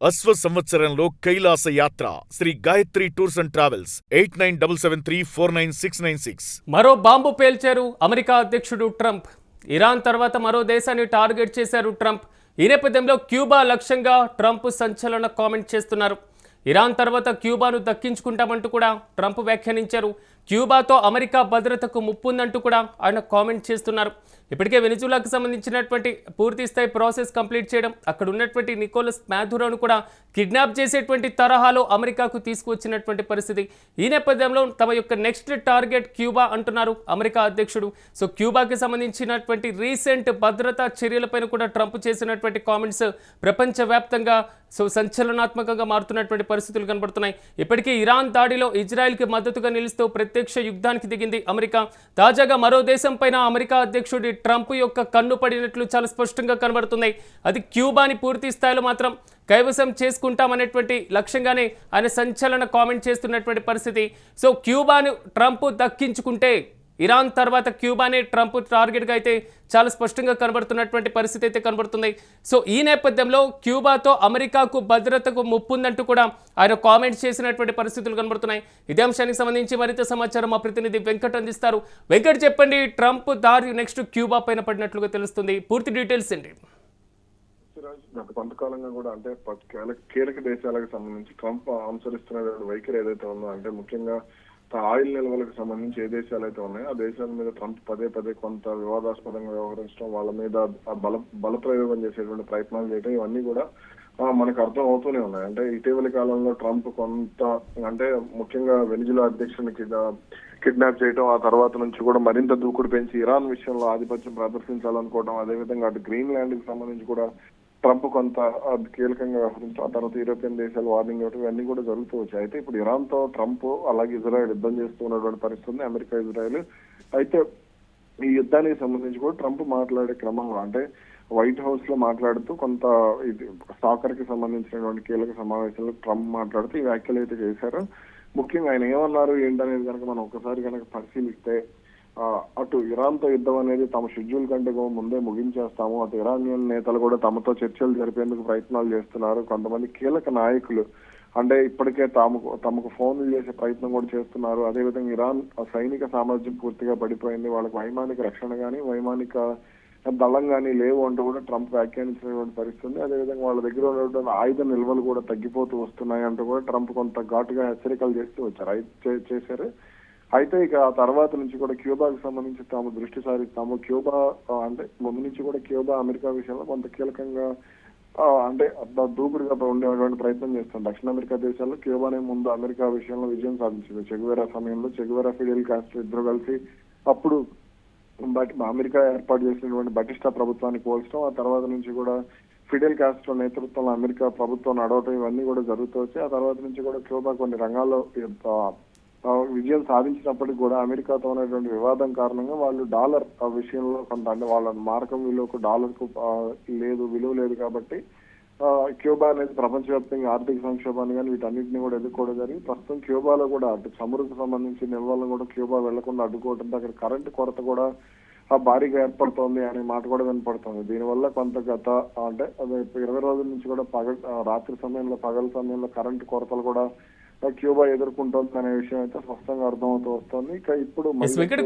అశ్వ సంవత్సరంలో కైలాస యాత్ర Sri Gayatri tours and travels 8977349696. మరో బాంబు పేల్చారు అమెరికా అధ్యక్షుడు ట్రంప్. ఇరాన్ తర్వాత మరో దేశాన్ని టార్గెట్ చేశారు ట్రంప్. ఈ నేపథ్యంలో క్యూబా లక్ష్యంగా ట్రంప్ సంచలన కామెంట్ చేస్తున్నారు. ఇరాన్ తర్వాత క్యూబాను దక్కించుకుంటామంటూ కూడా ట్రంప్ వ్యాఖ్యానించారు. క్యూబాతో అమెరికా భద్రతకు ముప్పు ఉందంటూ కూడా ఆయన కామెంట్ చేస్తున్నారు. ఇప్పటికే వెనిజులాకు సంబంధించినటువంటి పూర్తి స్థాయి ప్రాసెస్ కంప్లీట్ చేయడం, అక్కడ ఉన్నటువంటి నికోలస్ మాదురోను కూడా కిడ్నాప్ చేసేటువంటి తరహాలో అమెరికాకు తీసుకువచ్చినటువంటి పరిస్థితి. ఈ నేపథ్యంలో తమ యొక్క నెక్స్ట్ టార్గెట్ క్యూబా అంటున్నారు అమెరికా అధ్యక్షుడు. సో క్యూబాకి సంబంధించినటువంటి రీసెంట్ భద్రతా చర్యలపైన కూడా ట్రంప్ చేసినటువంటి కామెంట్స్ ప్రపంచవ్యాప్తంగా సంచలనాత్మకంగా మారుతున్నటువంటి పరిస్థితులు కనబడుతున్నాయి. ఇప్పటికీ ఇరాన్ దాడిలో ఇజ్రాయెల్కి మద్దతుగా నిలుస్తూ ప్రత్యక్ష యుద్ధానికి దిగింది అమెరికా. తాజాగా మరో దేశం పైన అమెరికా అధ్యక్షుడి ట్రంప్ యొక్క కన్ను పడినట్లు చాలా స్పష్టంగా కనబడుతున్నాయి. అది క్యూబాని పూర్తి స్థాయిలో మాత్రం కైవసం చేసుకుంటామనేటువంటి లక్ష్యంగానే ఆయన సంచలన కామెంట్ చేస్తున్నటువంటి పరిస్థితి. సో క్యూబాను ట్రంప్ దక్కించుకుంటే ఇరాన్ తర్వాత క్యూబానే ట్రంప్ టార్గెట్గా అయితే చాలా స్పష్టంగా కనబడుతున్నటువంటి పరిస్థితి అయితే కనబడుతుంది. సో ఈ నేపథ్యంలో క్యూబాతో అమెరికాకు భద్రతకు ముప్పు ఉందంటూ కూడా ఆయన కామెంట్స్ చేసినటువంటి పరిస్థితులు కనబడుతున్నాయి. ఇదే అంశానికి సంబంధించి మరింత సమాచారం మా ప్రతినిధి వెంకట్ అందిస్తారు. వెంకట్, చెప్పండి, ట్రంప్ దారి నెక్స్ట్ క్యూబా పైన పడినట్లుగా తెలుస్తుంది, పూర్తి డీటెయిల్స్ ఏంటి? గత కొంతకాలంగా కూడా అంటే కీలక దేశాలకు సంబంధించి ట్రంప్ అనుసరిస్తున్న వైఖరి ఏదైతే ఉందో, అంటే ముఖ్యంగా ఆయిల్ నిల్వలకు సంబంధించి ఏ దేశాలు అయితే ఉన్నాయో ఆ దేశాల మీద ట్రంప్ పదే పదే కొంత వివాదాస్పదంగా వ్యవహరించడం, వాళ్ళ మీద బల ప్రయోగం చేసేటువంటి ప్రయత్నాలు చేయడం, ఇవన్నీ కూడా మనకు అర్థం అవుతూనే ఉన్నాయి. అంటే ఇటీవలి కాలంలో ట్రంప్ కొంత అంటే ముఖ్యంగా వెనిజులా అధ్యక్షుని కిడ్నాప్ చేయడం, ఆ తర్వాత నుంచి కూడా మరింత దూకుడు పెంచి ఇరాన్ విషయంలో ఆధిపత్యం ప్రదర్శించాలనుకోవడం, అదేవిధంగా అటు గ్రీన్ ల్యాండ్ కి సంబంధించి కూడా ట్రంప్ కొంత కీలకంగా వ్యవహరించడం, ఆ తర్వాత యూరోపియన్ దేశాలు వార్నింగ్ ఇవ్వడం, ఇవన్నీ కూడా జరుగుతూ వచ్చాయి. అయితే ఇప్పుడు ఇరాన్ తో ట్రంప్ అలాగే ఇజ్రాయెల్ యుద్ధం చేస్తూ ఉన్నటువంటి పరిస్థితి, అమెరికా ఇజ్రాయెల్. అయితే ఈ యుద్ధానికి సంబంధించి కూడా ట్రంప్ మాట్లాడే క్రమంలో అంటే వైట్ హౌస్ లో మాట్లాడుతూ కొంత ఇది సాకర్ కి సంబంధించినటువంటి కీలక సమావేశంలో ట్రంప్ మాట్లాడుతూ ఈ వ్యాఖ్యలు అయితే చేశారు. ముఖ్యంగా ఆయన ఏమన్నారు ఏంటనేది కనుక మనం ఒకసారి కనుక పరిశీలిస్తే, అటు ఇరాన్ తో యుద్ధం అనేది తమ షెడ్యూల్ కంటే ముందే ముగించేస్తాము, అటు ఇరానియన్ నేతలు కూడా తమతో చర్చలు జరిపేందుకు ప్రయత్నాలు చేస్తున్నారు, కొంతమంది కీలక నాయకులు అంటే ఇప్పటికే తమకు ఫోన్లు చేసే ప్రయత్నం కూడా చేస్తున్నారు, అదేవిధంగా ఇరాన్ సైనిక సామర్థ్యం పూర్తిగా పడిపోయింది, వాళ్ళకి వైమానిక రక్షణ కానీ వైమానిక దళం కానీ లేవు అంటూ కూడా ట్రంప్ వ్యాఖ్యానించినటువంటి పరిస్థితి. అదేవిధంగా వాళ్ళ దగ్గర ఉన్నటువంటి ఆయుధ నిల్వలు కూడా తగ్గిపోతూ వస్తున్నాయి అంటూ కూడా ట్రంప్ కొంత ఘాటుగా హెచ్చరికలు చేస్తూ చేశారు. అయితే ఇక ఆ తర్వాత నుంచి కూడా క్యూబాకి సంబంధించి తాము దృష్టి సారిస్తాము, క్యూబా అంటే ముందు నుంచి కూడా క్యూబా అమెరికా విషయంలో కొంత కీలకంగా అంటే దూకుడుగా ఉండేటువంటి ప్రయత్నం చేస్తాం. దక్షిణ అమెరికా దేశాల్లో క్యూబానే ముందు అమెరికా విషయంలో విజయం సాధించింది. చెగువేరా సమయంలో చెగువేరా, ఫిడెల్ కాస్ట్రో ఇద్దరు కలిసి అప్పుడు అమెరికా ఏర్పాటు చేసినటువంటి బటిస్టా ప్రభుత్వాన్ని పోల్చడం, ఆ తర్వాత నుంచి కూడా ఫిడెల్ కాస్ట్రో నేతృత్వంలో అమెరికా ప్రభుత్వం నడవటం, ఇవన్నీ కూడా జరుగుతూ వచ్చాయి. ఆ తర్వాత నుంచి కూడా క్యూబా కొన్ని రంగాల్లో విజయం సాధించినప్పటికీ కూడా అమెరికాతో ఉన్నటువంటి వివాదం కారణంగా వాళ్ళు డాలర్ విషయంలో కొంత అంటే వాళ్ళ మారకం విలువకు డాలర్ కు విలువ లేదు కాబట్టి క్యూబా అనేది ప్రపంచవ్యాప్తంగా ఆర్థిక సంక్షోభాన్ని కానీ వీటన్నిటిని కూడా ఎదుర్కోవడం జరిగింది. ప్రస్తుతం క్యూబాలో కూడా అటు చమురుకు సంబంధించి నిల్వలను కూడా క్యూబా వెళ్లకుండా అడ్డుకోవడంతో అక్కడ కరెంటు కొరత కూడా భారీగా ఏర్పడుతోంది అనే మాట కూడా వినపడుతుంది. దీనివల్ల కొంత గత అంటే 20 రోజుల నుంచి కూడా రాత్రి సమయంలో పగల సమయంలో కరెంటు కొరతలు కూడా క్యూబా ఎదుర్కొంటోంది అనే విషయం అయితే స్పష్టంగా అర్థమవుతూ వస్తుంది. ఇక ఇప్పుడు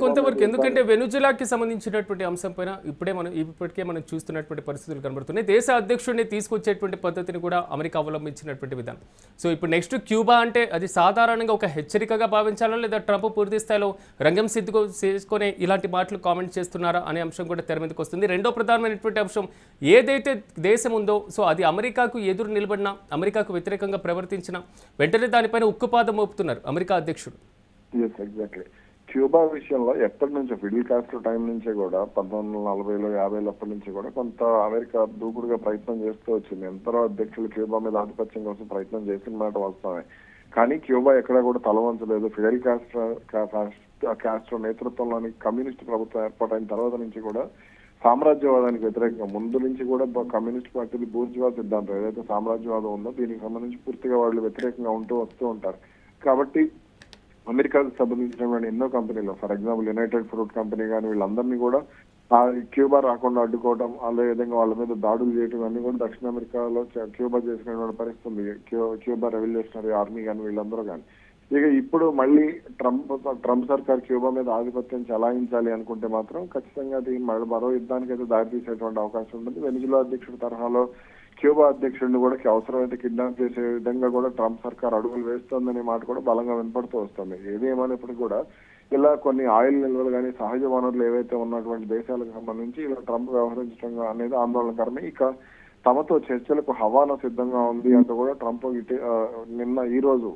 కొంతవరకు ఎందుకంటే వెనుజులాకి సంబంధించినటువంటి అంశం పైన ఇప్పటికే మనం చూస్తున్నటువంటి పరిస్థితులు కనబడుతున్నాయి. దేశ అధ్యక్షుడిని తీసుకొచ్చేటువంటి పద్ధతిని కూడా అమెరికా అవలంబించినటువంటి విధానం. సో ఇప్పుడు నెక్స్ట్ క్యూబా అంటే అది సాధారణంగా ఒక హెచ్చరికగా భావించాలా, లేదా ట్రంప్ పూర్తి స్థాయిలో రంగం సిద్ధు చేసుకునే ఇలాంటి మాటలు కామెంట్ చేస్తున్నారా అనే అంశం కూడా తెర మీదకి వస్తుంది. రెండో ప్రధానమైనటువంటి అంశం, ఏదైతే దేశం ఉందో సో అది అమెరికాకు ఎదురు నిలబడినా, అమెరికాకు వ్యతిరేకంగా ప్రవర్తించినా వెంటనే దానిపైన ఉక్కుపాదం మోపుతున్నారు అమెరికా అధ్యక్షుడు. ఎగ్జాక్ట్లీ. క్యూబా విషయంలో ఎప్పటి నుంచో ఫిడెల్ కాస్ట్రో టైం నుంచే కూడా 1940లో 50లో అప్పటి నుంచి కూడా కొంత అమెరికా దూకుడుగా ప్రయత్నం చేస్తూ వచ్చింది. ఎందరో అధ్యక్షులు క్యూబా మీద ఆధిపత్యం కోసం ప్రయత్నం చేసిన మాట వాస్తవమే. కానీ క్యూబా ఎక్కడా కూడా తలవంచలేదు. ఫిడెల్ కాస్ట్రో నేతృత్వంలోని కమ్యూనిస్ట్ ప్రభుత్వం ఏర్పాటైన తర్వాత నుంచి కూడా సామ్రాజ్యవాదానికి వ్యతిరేకంగా ముందు నుంచి కూడా కమ్యూనిస్ట్ పార్టీలు బూర్జువా సిద్ధాంతం ఏదైతే సామ్రాజ్యవాదం ఉందో దీనికి సంబంధించి పూర్తిగా వాళ్ళు వ్యతిరేకంగా వస్తూ ఉంటారు. కాబట్టి అమెరికాకు సంబంధించినటువంటి ఎన్నో కంపెనీలు, for example United fruit company కానీ వీళ్ళందరినీ కూడా ఆ క్యూబా రాకుండా అడ్డుకోవడం, అదే విధంగా వాళ్ళ మీద దాడులు చేయడం అన్ని కూడా దక్షిణ అమెరికాలో క్యూబా చేసినటువంటి పరిస్థితి ఉంది. క్యూబా రెవల్యూషనరీ ఆర్మీ కానీ వీళ్ళందరూ కానీ. ఇక ఇప్పుడు మళ్ళీ ట్రంప్ సర్కార్ క్యూబా మీద ఆధిపత్యం చలాయించాలి అనుకుంటే మాత్రం ఖచ్చితంగా అది మరో యుద్ధానికి అయితే దారితీసేటువంటి అవకాశం ఉంటుంది. వెనిజులా అధ్యక్షుడి తరహాలో క్యూబా అధ్యక్షుడిని కూడా అవసరమైతే కిడ్నాప్ చేసే విధంగా కూడా ట్రంప్ సర్కార్ అడుగులు వేస్తోందనే మాట కూడా బలంగా వినపడుతూ వస్తుంది. ఏది ఏమైనప్పటికీ కూడా ఇలా కొన్ని ఆయిల్ నిల్వలు కానీ సహజ వనరులు ఏవైతే ఉన్నటువంటి దేశాలకు సంబంధించి ఇలా ట్రంప్ వ్యవహరించడం అనేది ఆందోళనకరమే. ఇక తమతో చర్చలకు హవానా సిద్ధంగా ఉంది అంటూ కూడా ట్రంప్ నిన్న ఈ రోజు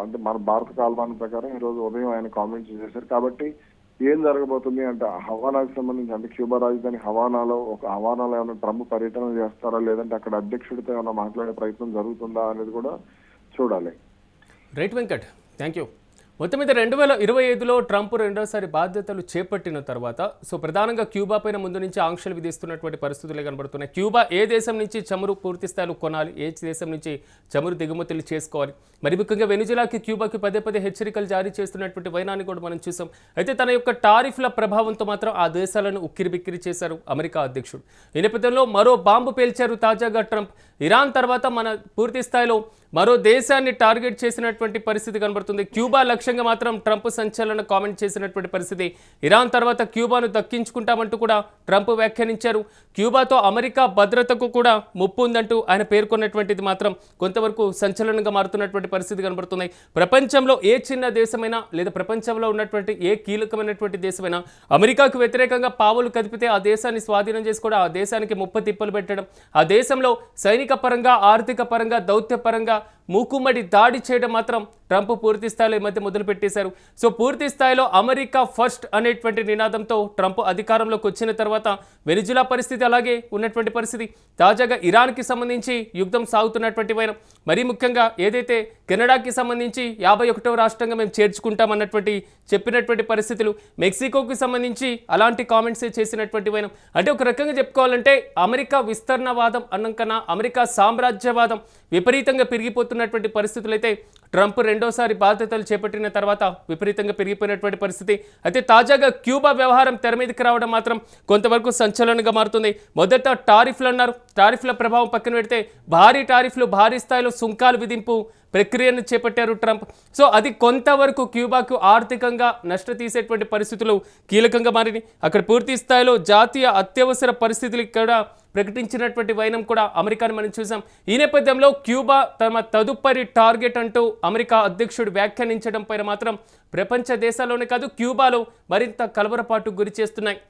అంటే మన భారత కాలమానం ప్రకారం ఈ రోజు ఉదయం ఆయన కామెంట్స్ చేశారు. కాబట్టి ఏం జరగబోతుంది అంటే హవానాకు సంబంధించి అంటే క్యూబా రాజధాని హవానాలో ఏమైనా ట్రంప్ పర్యటన చేస్తారా, లేదంటే అక్కడ అధ్యక్షుడితో ఏమైనా మాట్లాడే ప్రయత్నం జరుగుతుందా అనేది కూడా చూడాలి. Right Venkat, thank you. మొత్తం మీద 2025లో ట్రంప్ రెండోసారి బాధ్యతలు చేపట్టిన తర్వాత ప్రధానంగా క్యూబా పైన ముందు నుంచి ఆంక్షలు విధిస్తున్నటువంటి పరిస్థితులే కనబడుతున్నాయి. క్యూబా ఏ దేశం నుంచి చమురు పూర్తి స్థాయిలో కొనాలి, ఏ దేశం నుంచి చమురు దిగుమతులు చేసుకోవాలి, మరి ముఖ్యంగా వెనిజులాకి క్యూబాకి పదే హెచ్చరికలు జారీ చేస్తున్నటువంటి వైనాన్ని కూడా మనం చూసాం. అయితే తన యొక్క టారిఫ్ల ప్రభావంతో మాత్రం ఆ దేశాలను ఉక్కిరిబిక్కిరి చేశారు అమెరికా అధ్యక్షుడు. ఈ నేపథ్యంలో మరో బాంబు పేల్చారు తాజాగా ట్రంప్. ఇరాన్ తర్వాత మన పూర్తి స్థాయిలో మరో దేశాన్ని టార్గెట్ చేసినటువంటి పరిస్థితి కనబడుతుంది. క్యూబా లక్ష్యంగా మాత్రం ట్రంప్ సంచలన కామెంట్ చేసినటువంటి పరిస్థితి. ఇరాన్ తర్వాత క్యూబాను దక్కించుకుంటామంటూ కూడా ట్రంప్ వ్యాఖ్యానించారు. క్యూబాతో అమెరికా భద్రతకు కూడా ముప్పు ఉందంటూ ఆయన పేర్కొన్నటువంటిది మాత్రం కొంతవరకు సంచలనంగా మారుతున్నటువంటి పరిస్థితి కనబడుతుంది. ప్రపంచంలో ఏ చిన్న దేశమైనా లేదా ప్రపంచంలో ఉన్నటువంటి ఏ కీలకమైనటువంటి దేశమైనా అమెరికాకు వ్యతిరేకంగా పావులు కదిపితే ఆ దేశాన్ని స్వాధీనం చేసుకోవడం, ఆ దేశానికి ముప్ప తిప్పలు పెట్టడం, ఆ దేశంలో సైనిక పరంగా, ఆర్థిక పరంగా, దౌత్య పరంగా మూకుమ్మడి దాడి చేయడం మాత్రం ట్రంప్ పూర్తి స్థాయిలో ఈ మధ్య మొదలుపెట్టేశారు. పూర్తి స్థాయిలో అమెరికా ఫస్ట్ అనేటువంటి నినాదంతో ట్రంప్ అధికారంలోకి వచ్చిన తర్వాత వెనిజులా పరిస్థితి అలాగే ఉన్నటువంటి పరిస్థితి. తాజాగా ఇరాన్కి సంబంధించి యుద్ధం సాగుతున్నటువంటి వైనం, మరీ ముఖ్యంగా ఏదైతే కెనడాకి సంబంధించి 51వ రాష్ట్రంగా మేము చేర్చుకుంటామన్నటువంటి చెప్పినటువంటి పరిస్థితులు, మెక్సికోకి సంబంధించి అలాంటి కామెంట్స్ చేసినటువంటి వైనం. అంటే ఒక రకంగా చెప్పుకోవాలంటే అమెరికా విస్తరణవాదం అన్నంకన్నా అమెరికా సామ్రాజ్యవాదం విపరీతంగా పెరిగిపోతున్నటువంటి పరిస్థితులు అయితే ట్రంప్ రెండోసారి బాధ్యతలు చేపట్టిన తర్వాత విపరీతంగా పెరిగిపోయినటువంటి పరిస్థితి. అయితే తాజాగా క్యూబా వ్యవహారం తెర మీదకి రావడం మాత్రం కొంతవరకు సంచలనంగా మారుతుంది. మొదట టారిఫ్లు అన్నారు, టారిఫ్ల ప్రభావం పక్కన పెడితే భారీ టారిఫ్లు, భారీ స్థాయిలో సుంకాలు విధింపు ప్రక్రియను చేపట్టారు ట్రంప్. అది కొంతవరకు క్యూబాకు ఆర్థికంగా నష్ట తీసేటువంటి పరిస్థితులు కీలకంగా మారినాయి. అక్కడ పూర్తి స్థాయిలో జాతీయ అత్యవసర పరిస్థితులు కూడా ప్రకటించినటువంటి వైనం కూడా అమెరికాను మనం చూసాం. ఈ నేపథ్యంలో క్యూబా తమ తదుపరి టార్గెట్ అంటూ అమెరికా అధ్యక్షుడు వ్యాఖ్యానించడం పైన మాత్రం ప్రపంచ దేశాల్లోనే కాదు క్యూబాలో మరింత కలవరపాటుకు గురి చేస్తున్నాయి.